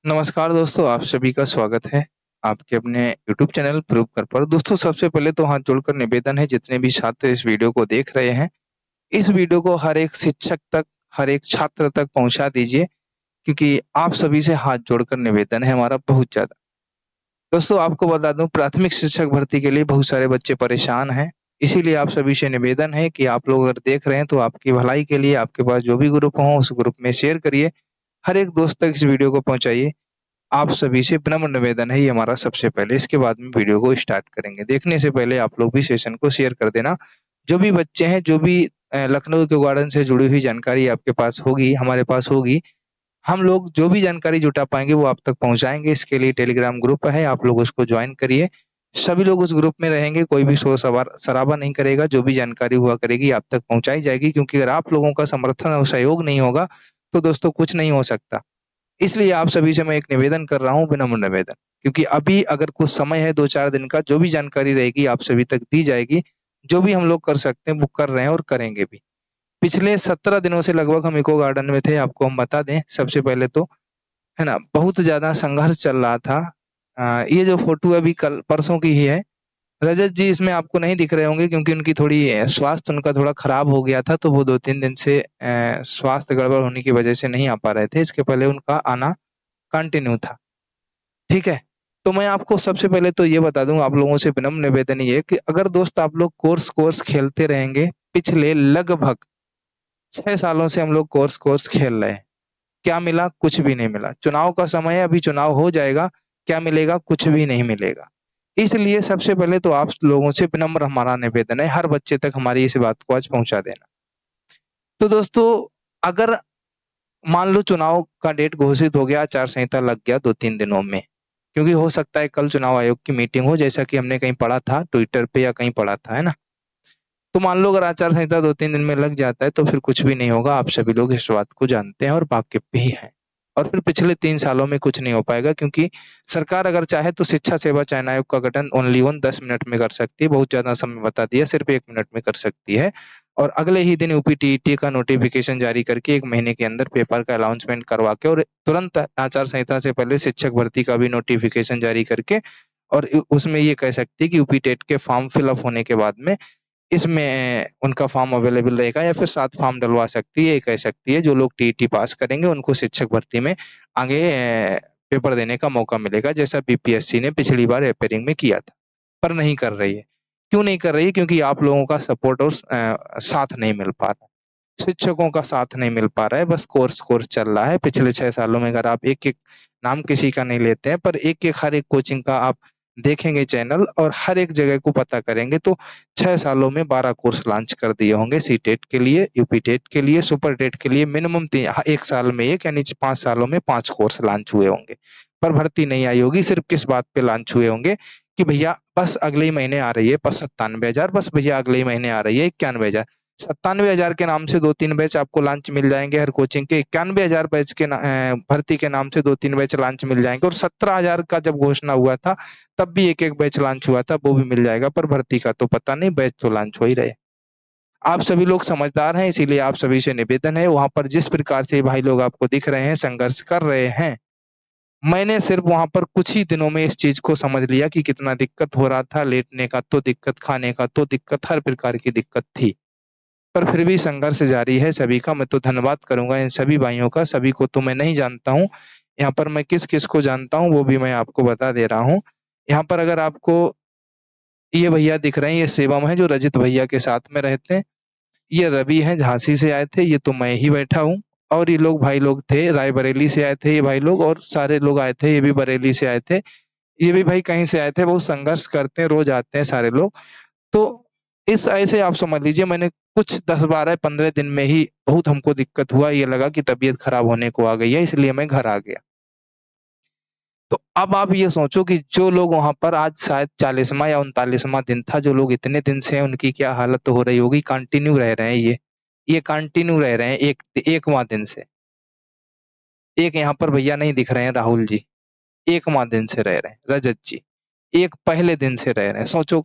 नमस्कार दोस्तों, आप सभी का स्वागत है आपके अपने यूट्यूब चैनल प्रूव कर पर। दोस्तों सबसे पहले तो हाथ जोड़कर निवेदन है जितने भी छात्र इस वीडियो को देख रहे हैं, इस वीडियो को हर एक शिक्षक तक, हर एक छात्र तक पहुँचा दीजिए क्योंकि आप सभी से हाथ जोड़कर निवेदन है हमारा बहुत ज़्यादा। दोस्तों आपको बता दूँ प्राथमिक शिक्षक भर्ती के लिए बहुत सारे बच्चे परेशान हैं, इसीलिए आप सभी से निवेदन है कि आप लोग अगर देख रहे हैं तो आपकी भलाई के लिए आपके पास जो भी ग्रुप हो उस ग्रुप में शेयर करिए, हर एक दोस्त तक इस वीडियो को पहुँचाइए। आप सभी से विनम्र निवेदन है ये हमारा सबसे पहले, इसके बाद में वीडियो को स्टार्ट करेंगे। देखने से पहले आप लोग भी सेशन को शेयर कर देना। जो भी बच्चे हैं, जो भी लखनऊ के गार्डन से जुड़ी हुई जानकारी आपके पास होगी, हमारे पास होगी, हम लोग जो भी जानकारी जुटा पाएँगे वो आप तक पहुँचाएँगे। इसके लिए टेलीग्राम ग्रुप है, आप लोग उसको जॉइन करिए। सभी लोग उस ग्रुप में रहेंगे, कोई भी शोर-शराबा नहीं करेगा, जो भी जानकारी हुआ करेगी आप तक पहुँचाई जाएगी क्योंकि अगर आप लोगों का समर्थन और सहयोग नहीं होगा, तो दोस्तों कुछ नहीं हो सकता। इसलिए आप सभी से मैं एक निवेदन कर रहा हूँ, विनम्र निवेदन, क्योंकि अभी अगर कुछ समय है 2-4 दिन का, जो भी जानकारी रहेगी आप सभी तक दी जाएगी। जो भी हम लोग कर सकते हैं वो कर रहे हैं और करेंगे भी। पिछले 17 दिनों से लगभग हम इको गार्डन में थे, आपको हम बता दें सबसे पहले तो, है ना? बहुत ज़्यादा संघर्ष चल रहा था। ये जो फ़ोटो अभी कल परसों की ही है। रजत जी इसमें आपको नहीं दिख रहे होंगे क्योंकि उनकी थोड़ी स्वास्थ्य उनका थोड़ा खराब हो गया था, तो वो 2-3 दिन से स्वास्थ्य गड़बड़ होने की वजह से नहीं आ पा रहे थे। इसके पहले उनका आना कंटिन्यू था, ठीक है? तो मैं आपको सबसे पहले तो ये बता दूँ आप लोगों से विनम्र निवेदन ये है कि अगर दोस्त आप लोग कोर्स खेलते रहेंगे, पिछले लगभग 6 सालों से हम लोग कोर्स खेल रहे हैं। क्या मिला? कुछ भी नहीं मिला। चुनाव का समय है, अभी चुनाव हो जाएगा, क्या मिलेगा? कुछ भी नहीं मिलेगा। इसलिए सबसे पहले तो आप लोगों से विनम्र हमारा निवेदन है, हर बच्चे तक हमारी इस बात को आज पहुँचा देना। तो दोस्तों अगर मान लो चुनाव का डेट घोषित हो गया, आचार संहिता लग गया 2-3 दिनों में, क्योंकि हो सकता है कल चुनाव आयोग की मीटिंग हो जैसा कि हमने कहीं पढ़ा था, ट्विटर पे या कहीं पढ़ा था, है ना? तो मान लो अगर आचार संहिता 2-3 दिन में लग जाता है तो फिर कुछ भी नहीं होगा, आप सभी लोग इस बात को जानते हैं और वाकिफ़ भी हैं। और फिर पिछले 3 सालों में कुछ नहीं हो पाएगा क्योंकि सरकार अगर चाहे तो शिक्षा सेवा चयन आयोग का गठन ओनली ऑन 10 मिनट में कर सकती है, बहुत ज़्यादा समय बता दिया, सिर्फ़ 1 मिनट में कर सकती है। और अगले ही दिन यूपीटीईटी का नोटिफ़िकेशन जारी करके 1 महीने के अंदर पेपर का अनाउंसमेंट करवा के और तुरंत आचार संहिता से पहले शिक्षक भर्ती का भी नोटिफ़िकेशन जारी करके और उसमें ये कह सकती है कि यूपी टेट के फॉर्म फिल अप होने के बाद में इसमें उनका फॉर्म अवेलेबल रहेगा या फिर 7 फॉर्म डलवा सकती है, ये कह सकती है जो लोग टीईटी पास करेंगे उनको शिक्षक भर्ती में आगे पेपर देने का मौका मिलेगा, जैसा बीपीएससी ने पिछली बार रिपेयरिंग में किया था, पर नहीं कर रही है। क्यों नहीं कर रही है? क्योंकि आप लोगों का सपोर्ट और साथ नहीं मिल पा रहा है। शिक्षकों का साथ नहीं मिल पा रहा है, बस कोर्स चल रहा है। पिछले 6 सालों में अगर आप एक-एक नाम किसी का नहीं लेते हैं, पर एक-एक हर एक कोचिंग का आप देखेंगे चैनल और हर एक जगह को पता करेंगे तो 6 सालों में 12 कोर्स लॉन्च कर दिए होंगे सीटेट के लिए, यूपी टेट के लिए, सुपर टेट के लिए मिनिमम 1 साल में 1 यानी 5 सालों में 5 कोर्स लॉन्च हुए होंगे। पर भर्ती नहीं आई होगी, सिर्फ़ किस बात पे लॉन्च हुए होंगे कि भैया बस अगले ही महीने आ रही है 97,000 बस भैया अगले ही महीने आ रही है 91,000 97,000 के नाम से 2-3 बैच आपको लॉन्च मिल जाएँगे हर कोचिंग के, 91,000 बैच के भर्ती के नाम से 2-3 बैच लॉन्च मिल जाएँगे और 17,000 का जब घोषणा हुआ था, तब भी एक-एक बैच लॉन्च हुआ था, वो भी मिल जाएगा, पर भर्ती का तो पता नहीं, बैच तो लॉन्च हो ही रहे। आप सभी लोग समझदार हैं, इसीलिए आप सभी से निवेदन है, वहाँ पर जिस प्रकार से भाई लोग आपको दिख रहे हैं, संघर्ष कर रहे हैं, मैंने सिर्फ़ वहाँ पर कुछ ही दिनों में इस चीज़ को समझ लिया कि कितना दिक्कत हो रहा था, लेटने का तो दिक्कत, खाने का तो दिक्कत, हर प्रकार की दिक्कत थी। पर फिर भी संघर्ष जारी है सभी का, मैं तो धन्यवाद करूँगा इन सभी भाइयों का, सभी को तो मैं नहीं जानता हूँ। यहाँ पर मैं किस-किस को जानता हूँ, वो भी मैं आपको बता दे रहा हूँ। यहाँ पर अगर आपको ये भैया दिख रहे हैं, ये शिवम हैं जो रजित भैया के साथ में रहते हैं। ये रवि हैं झांसी से आए थे, ये तो मैं ही बैठा हूँ और ये लोग भाई लोग थे, रायबरेली से आए थे ये भाई लोग और सारे लोग आए थे, ये भी बरेली से आए थे। ये भी भाई कहीं से आए थे, बहुत संघर्ष करते हैं, रोज़ आते हैं सारे लोग। तो इस ऐसे आप समझ लीजिए मैंने कुछ 10, 12, 15 दिन में ही बहुत हमको दिक्कत हुआ, ये लगा कि तबीयत खराब होने को आ गई है, इसलिए मैं घर आ गया। तो अब आप ये सोचो कि जो लोग वहाँ पर आज शायद 40वाँ या 39वाँ दिन था, जो लोग इतने दिन से हैं, उनकी क्या हालत हो रही होगी, कंटिन्यू रह रहे हैं ये कंटिन्यू रह रहे हैं 1वाँ दिन से। एक यहाँ पर भैया नहीं दिख रहे हैं राहुल जी, 1वाँ दिन से रह रहे हैं, रजत जी, एक पहले दिन से रह रहे हैं, सोचो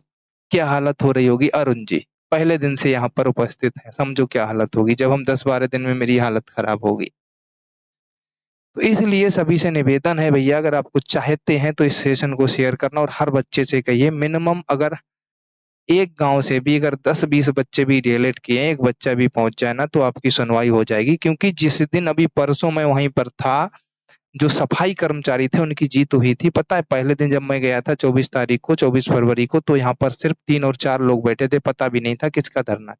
क्या हालत हो रही होगी अरुण जी, पहले दिन से यहाँ पर उपस्थित हैं, समझो क्या हालत होगी जब हम 10-12 दिन में मेरी हालत खराब होगी। तो इसलिए सभी से निवेदन है भैया, अगर आप कुछ चाहते हैं तो इस सेशन को शेयर करना और हर बच्चे से कहिए मिनिमम अगर एक गाँव से भी अगर 10-20 बच्चे भी रिलेट किए, एक बच्चा भी पहुँच जाए ना तो आपकी सुनवाई हो जाएगी। क्योंकि जिस दिन अभी परसों मैं वहीं पर था, जो सफाई कर्मचारी थे उनकी जीत हुई थी। पता है पहले दिन जब मैं गया था 24 तारीख को 24 फरवरी को तो यहाँ पर सिर्फ 3 और 4 लोग बैठे थे, पता भी नहीं था किसका धरना है।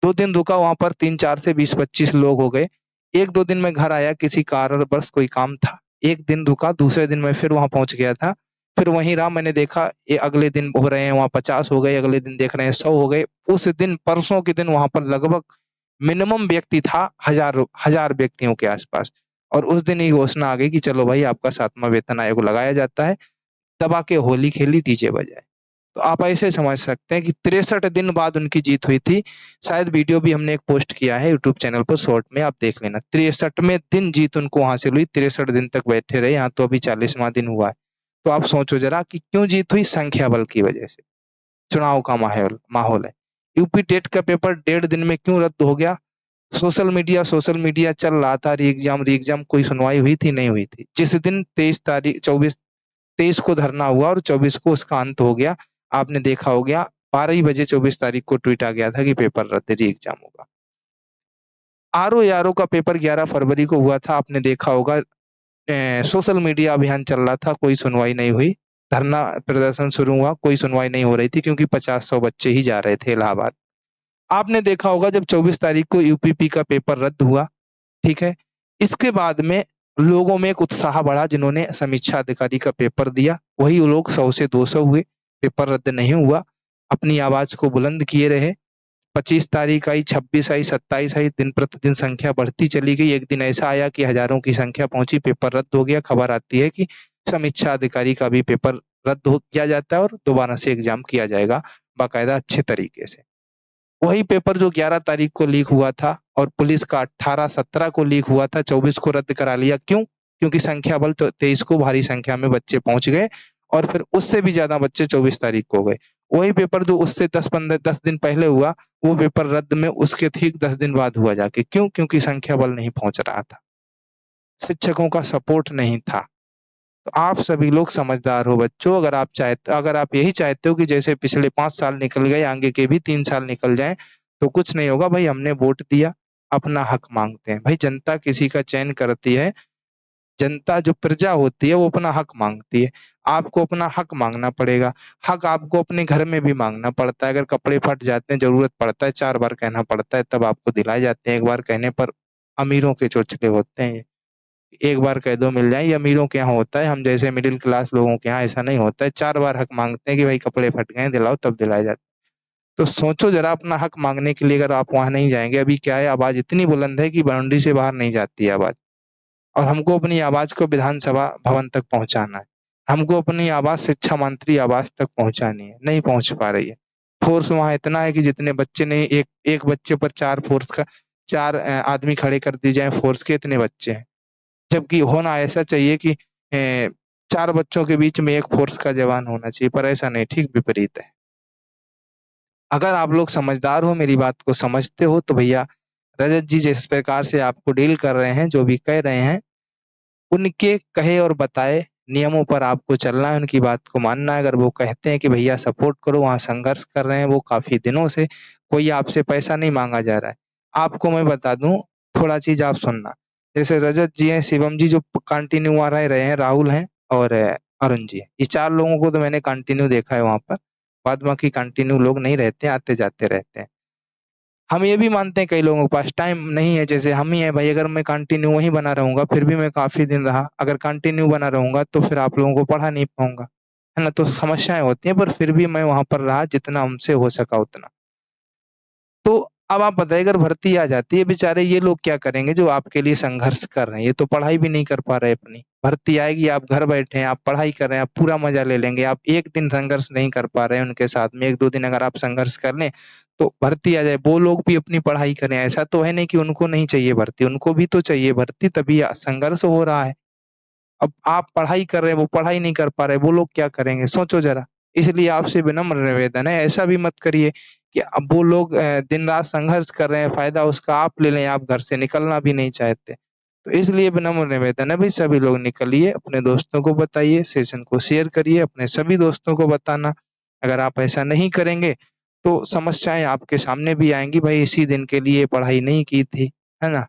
2 दिन रुका वहाँ पर 3-4 से 20-25 लोग हो गए। 1-2 दिन मैं घर आया किसी कारणवश कोई काम था। 1 दिन रुका, दूसरे दिन मैं फिर वहाँ पहुँच गया था। फिर वहीं रहा, मैंने देखा ये अगले दिन हो रहे हैं वहाँ 50 हो गए, अगले दिन देख रहे हैं 100 हो गए। उस दिन परसों के दिन वहाँ पर लगभग मिनिमम व्यक्ति था 1000 व्यक्तियों के आसपास। और उस दिन ये घोषणा आ गई कि चलो भाई आपका 7वाँ वेतन आयोग लगाया जाता है, दबा के होली खेली डीजे बजाए। तो आप ऐसे समझ सकते हैं कि 63 दिन बाद उनकी जीत हुई थी। शायद वीडियो भी हमने एक पोस्ट किया है यूट्यूब चैनल पर, शॉर्ट में आप देख लेना। 63वें दिन जीत उनको हासिल हुई, 63 दिन तक बैठे रहे, यहाँ तो अभी 40वां दिन हुआ है। तो आप सोचो ज़रा कि क्यों जीत हुई? संख्या बल की वजह से। चुनाव का माहौल माहौल है। यूपी टेट का पेपर 1.5 दिन में क्यों रद्द हो गया? सोशल मीडिया चल रहा था, री-एग्ज़ाम कोई सुनवाई हुई थी? नहीं हुई थी। जिस दिन 23 को धरना हुआ और 24 को उसका अंत हो गया, आपने देखा हो गया 12 ही बजे 24 तारीख को ट्वीट आ गया था कि पेपर रद्द, री-एग्ज़ाम होगा। आरओ-एआरओ का पेपर 11 फरवरी को हुआ था, आपने देखा होगा। सोशल मीडिया अभियान चल रहा था, कोई सुनवाई नहीं हुई। धरना प्रदर्शन शुरू हुआ, कोई सुनवाई नहीं हो रही थी क्योंकि 50-100 बच्चे ही जा रहे थे इलाहाबाद। आपने देखा होगा जब 24 तारीख को यूपीपी का पेपर रद्द हुआ, ठीक है? इसके बाद में लोगों में एक उत्साह बढ़ा जिन्होंने समीक्षा अधिकारी का पेपर दिया, वही लोग 100 से 200 हुए, पेपर रद्द नहीं हुआ, अपनी आवाज़ को बुलंद किए रहे। 25 तारीख आई, 26 आई, 27 आई, दिन प्रतिदिन संख्या बढ़ती चली गई। एक दिन ऐसा आया कि हज़ारों की संख्या पहुँची, पेपर रद्द हो गया। खबर आती है कि समीक्षा अधिकारी का भी पेपर रद्द हो किया जाता है और दोबारा से एग्ज़ाम किया जाएगा, बाकायदा अच्छे तरीके से। वही पेपर जो 11 तारीख को लीक हुआ था और पुलिस का 18-17 को लीक हुआ था, 24 को रद्द करा लिया। क्यों? क्योंकि संख्या बल तो 23 को भारी संख्या में बच्चे पहुँच गए और फिर उससे भी ज़्यादा बच्चे 24 तारीख को हो गए। वही पेपर जो उससे 10 दिन पहले हुआ, वो पेपर रद्द में उसके ठीक 10 दिन बाद हुआ जाके। क्यों? क्योंकि संख्या बल नहीं पहुँच रहा था। शिक्षकों का सपोर्ट नहीं था। तो आप सभी लोग समझदार हो बच्चों, अगर आप यही चाहते हो कि जैसे पिछले 5 साल निकल गए, आगे के भी 3 साल निकल जाएँ, तो कुछ नहीं होगा भाई, हमने वोट दिया, अपना हक माँगते हैं। भाई जनता किसी का चयन करती है, जनता जो प्रजा होती है वो अपना हक माँगती है। आपको अपना हक माँगना पड़ेगा। हक आपको अपने घर में भी माँगना पड़ता है, अगर कपड़े फट जाते हैं, ज़रूरत पड़ता है, 4 बार कहना पड़ता है तब आपको दिलाए जाते हैं, एक बार कहने पर अमीरों के चोचले होते हैं। एक बार कह दो मिल जाए, ये अमीरों के यहाँ होता है, हम जैसे मिडिल क्लास लोगों के यहाँ ऐसा नहीं होता है। 4 बार हक माँगते हैं कि भाई कपड़े फट गए हैं, दिलाओ, तब दिलाए जाते हैं। तो सोचो ज़रा अपना हक माँगने के लिए अगर आप वहाँ नहीं जाएँगे, अभी क्या है आवाज़ इतनी बुलंद है कि बाउंड्री से बाहर नहीं जाती है आवाज़ और हमको अपनी आवाज़ को विधानसभा भवन तक पहुँचाना है। हमको अपनी आवाज़ शिक्षा मंत्री आवास तक पहुँचानी है, नहीं पहुँच पा रही है। फ़ोर्स वहाँ इतना है कि जितने बच्चे नहीं, एक बच्चे पर 4 आदमी खड़े कर दिए जाएँ फ़ोर्स के, इतने बच्चे हैं। जबकि होना ऐसा चाहिए कि 4 बच्चों के बीच में 1 फ़ोर्स का जवान होना चाहिए, पर ऐसा नहीं, ठीक विपरीत है। अगर आप लोग समझदार हो, मेरी बात को समझते हो, तो भैया रजत जी जिस प्रकार से आपको डील कर रहे हैं, जो भी कह रहे हैं, उनके कहे और बताए नियमों पर आपको चलना है, उनकी बात को मानना है। अगर वो कहते हैं कि भैया सपोर्ट करो, वहाँ संघर्ष कर रहे हैं वो काफ़ी दिनों से, कोई आपसे पैसा नहीं माँगा जा रहा है। आपको मैं बता दूँ, थोड़ा चीज़ आप सुनना। जैसे रजत जी हैं, शिवम जी जो कंटिन्यू वहाँ रह रहे हैं, राहुल हैं और अरुण जी हैं। ये 4 लोगों को तो मैंने कंटिन्यू देखा है वहाँ पर। बाद बाकी कंटिन्यू लोग नहीं रहते, आते-जाते रहते हैं। हम ये भी मानते हैं कई लोगों के पास टाइम नहीं है, जैसे हम ही हैं भाई, अगर मैं कंटिन्यू वहीं बना रहूँगा, फिर भी मैं काफ़ी दिन रहा। अगर कंटिन्यू बना रहूँगा, तो फिर आप लोगों को पढ़ा नहीं पाऊँगा, है ना? तो समस्याएँ होती हैं, पर फिर भी मैं वहाँ पर रहा जितना हमसे हो सका उतना। तो अब आप बताइए अगर भर्ती आ जाती है, बेचारे ये लोग क्या करेंगे जो आपके लिए संघर्ष कर रहे हैं? ये तो पढ़ाई भी नहीं कर पा रहे अपनी। भर्ती आएगी, आप घर बैठे हैं, आप पढ़ाई कर रहे हैं, आप पूरा मज़ा ले लेंगे। आप 1 दिन संघर्ष नहीं कर पा रहे हैं उनके साथ में, 1-2 दिन अगर आप संघर्ष कर लें, तो भर्ती आ जाए, वो लोग भी अपनी पढ़ाई करें। ऐसा तो है नहीं कि उनको नहीं चाहिए भर्ती, उनको भी तो चाहिए भर्ती, तभी संघर्ष हो रहा है। अब आप पढ़ाई कर रहे हैं, वो पढ़ाई नहीं कर पा रहे, वो लोग क्या करेंगे? सोचो ज़रा। इसलिए आपसे विनम्र निवेदन है, ऐसा भी मत करिए कि अब वो लोग दिन-रात संघर्ष कर रहे हैं, फ़ायदा उसका आप ले लें, आप घर से निकलना भी नहीं चाहते। तो इसलिए विनम्र निवेदन है भाई, सभी लोग निकलिए, अपने दोस्तों को बताइए, सेशन को शेयर करिए, अपने सभी दोस्तों को बताना। अगर आप ऐसा नहीं करेंगे तो समस्याएँ आपके सामने भी आएँगी, भाई इसी दिन के लिए पढ़ाई नहीं की थी, है ना?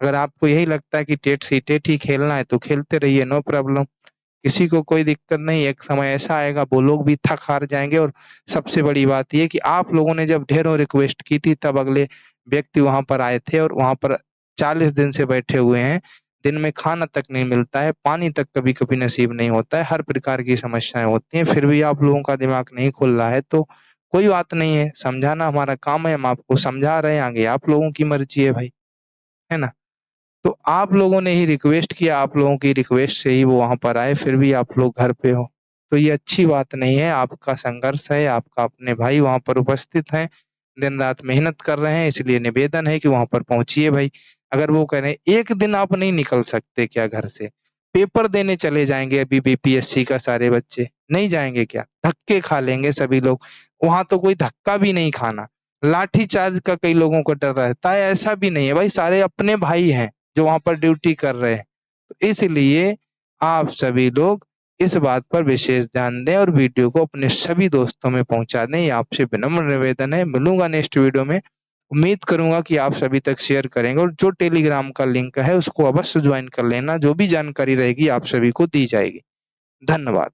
अगर आपको यही लगता है कि टेट से टेट ही खेलना है तो खेलते रहिए, नो प्रॉब्लम। किसी को कोई दिक्कत नहीं, एक समय ऐसा आएगा वो लोग भी थक-हार जाएँगे। और सबसे बड़ी बात ये कि आप लोगों ने जब ढेरों रिक्वेस्ट की थी तब अगले व्यक्ति वहाँ पर आए थे और वहाँ पर 40 दिन से बैठे हुए हैं। दिन में खाना तक नहीं मिलता है, पानी तक कभी-कभी नसीब नहीं होता है, हर प्रकार की समस्याएँ होती हैं, फिर भी आप लोगों का दिमाग नहीं खुल रहा है तो कोई बात नहीं है, समझाना हमारा काम है, हम आपको समझा रहे हैं, आगे आप लोगों की मर्ज़ी है भाई, है ना? तो आप लोगों ने ही रिक्वेस्ट किया, आप लोगों की रिक्वेस्ट से ही वो वहाँ पर आए, फिर भी आप लोग घर पे हो। तो ये अच्छी बात नहीं है, आपका संघर्ष है, आपका अपने भाई वहाँ पर उपस्थित हैं, दिन-रात मेहनत कर रहे हैं, इसलिए निवेदन है कि वहाँ पर पहुँचिए भाई। अगर वो कह रहे हैं, एक दिन आप नहीं निकल सकते क्या घर से? पेपर देने चले जाएँगे अभी बीपीएससी का सारे बच्चे, नहीं जाएँगे क्या? धक्के खा लेंगे सभी लोग, वहाँ तो कोई धक्का भी नहीं खाना। लाठीचार्ज का कई लोगों को डर रहता है, ऐसा भी नहीं है भाई, सारे अपने भाई हैं। जो वहाँ पर ड्यूटी कर रहे हैं। तो इसलिए आप सभी लोग इस बात पर विशेष ध्यान दें और वीडियो को अपने सभी दोस्तों में पहुँचा दें। ये आपसे विनम्र निवेदन है। मिलूँगा नेक्स्ट वीडियो में। उम्मीद करूँगा कि आप सभी तक शेयर करेंगे और जो टेलीग्राम का लिंक है उसको अवश्य जॉइन कर लेना। जो भी जानकारी रहेगी आप सभी को दी जाएगी। धन्यवाद।